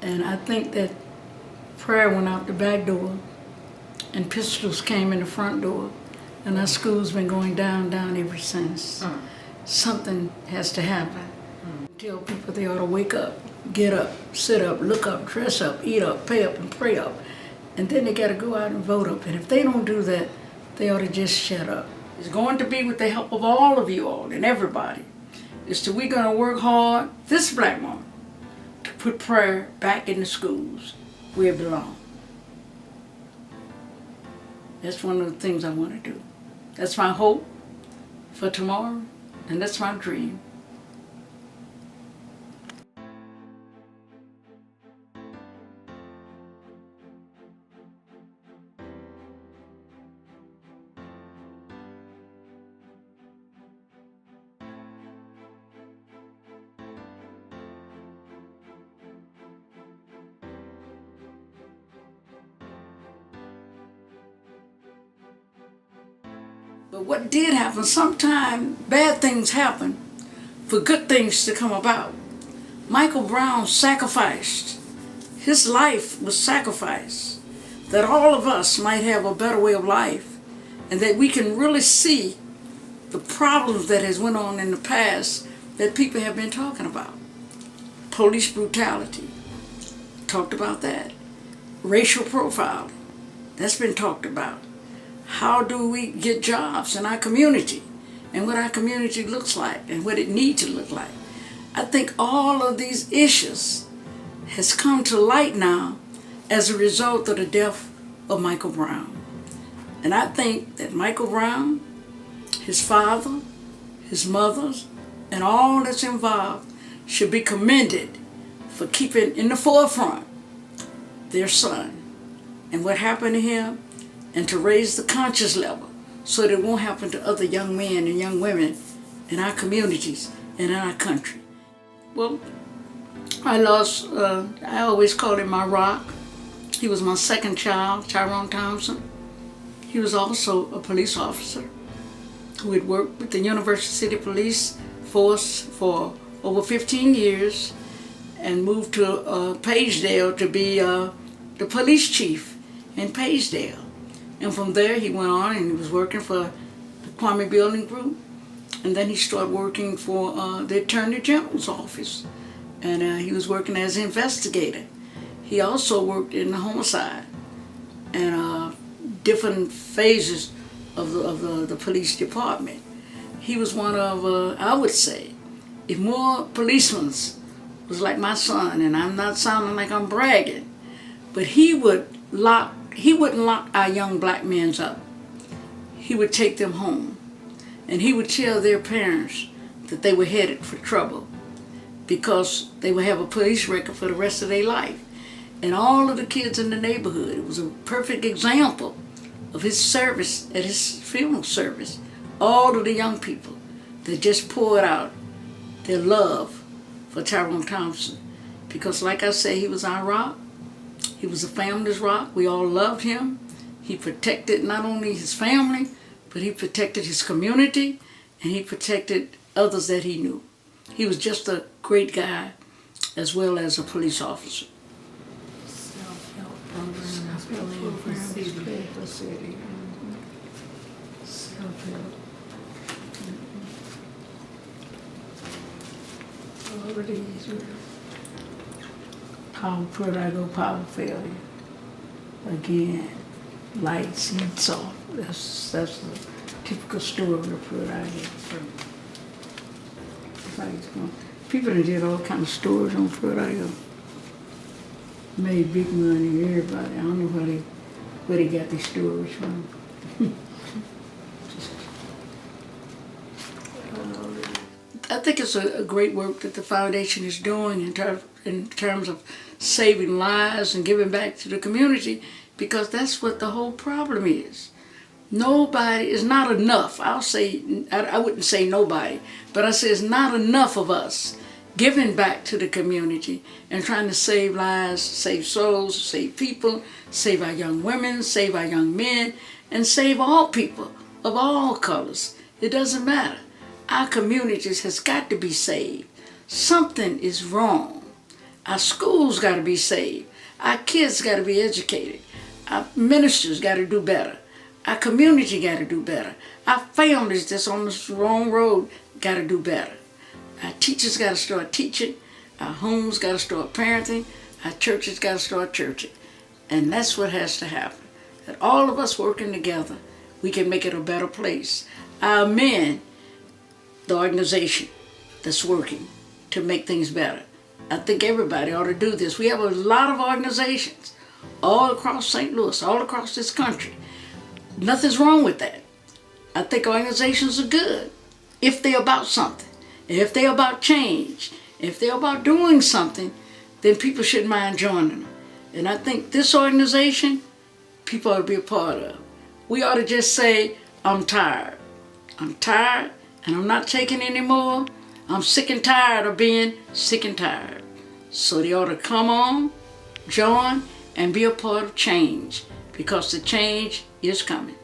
And I think that prayer went out the back door and pistols came in the front door. And our school's been going down ever since. Something has to happen. Tell people they ought to wake up, get up, sit up, look up, dress up, eat up, pay up, and pray up. And then they got to go out and vote up. And if they don't do that, they ought to just shut up. It's going to be with the help of all of you all and everybody. It's that we're going to work hard, this black woman, to put prayer back in the schools where it belongs. That's one of the things I want to do. That's my hope for tomorrow, and that's my dream. But what did happen, sometimes bad things happen for good things to come about. Michael Brown sacrificed. His life was sacrificed that all of us might have a better way of life and that we can really see the problems that has went on in the past that people have been talking about. Police brutality, talked about that. Racial profiling, that's been talked about. How do we get jobs in our community and what our community looks like and what it needs to look like. I think all of these issues has come to light now as a result of the death of Michael Brown. And I think that Michael Brown, his father, his mothers, and all that's involved should be commended for keeping in the forefront their son and what happened to him, and to raise the conscious level so that it won't happen to other young men and young women in our communities and in our country. Well, I lost, I always called him my rock. He was my second child, Thompson. He was also a police officer who had worked with the University City Police Force for over 15 years and moved to Pagedale to be the police chief in Pagedale. And from there he went on and he was working for the Tommie Building Group. And then he started working for the Attorney General's office. And he was working as an investigator. He also worked in the homicide and different phases of the police department. He was one of, I would say, if more policemen was like my son, and I'm not sounding like I'm bragging, but he wouldn't lock our young black men up. He would take them home, and he would tell their parents that they were headed for trouble because they would have a police record for the rest of their life. And all of the kids in the neighborhood, it was a perfect example of his service at his funeral service. All of the young people that just poured out their love for Thompson. Because like I say, he was our rock. He was a family's rock. We all loved him. He protected not only his family, but he protected his community, and he protected others that he knew. He was just a great guy, as well as a police officer. Self-help program for city. Self-help. All of these were power, power failure. Again, lights, heat off. That's a typical story of the Pruitt I get. People that did all kind of stories on Pruitt I made big money, everybody. I don't know where they got these stories from. I think it's a great work that the foundation is doing in terms of saving lives and giving back to the community, because that's what the whole problem is. Nobody, is not enough. I'll say, I wouldn't say nobody, but I say it's not enough of us giving back to the community and trying to save lives, save souls, save people, save our young women, save our young men, and save all people of all colors. It doesn't matter. Our communities has got to be saved. Something is wrong. Our schools got to be saved. Our kids got to be educated. Our ministers got to do better. Our community got to do better. Our families that's on this wrong road got to do better. Our teachers got to start teaching. Our homes got to start parenting. Our churches got to start churching. And that's what has to happen. That all of us working together, we can make it a better place. Our men, the organization that's working to make things better. I think everybody ought to do this. We have a lot of organizations all across St. Louis, all across this country. Nothing's wrong with that. I think organizations are good if they're about something. If they're about change, if they're about doing something, then people shouldn't mind joining them. And I think this organization, people ought to be a part of. We ought to just say, I'm tired. I'm tired and I'm not taking any more. I'm sick and tired of being sick and tired. So they ought to come on, join, and be a part of change, because the change is coming.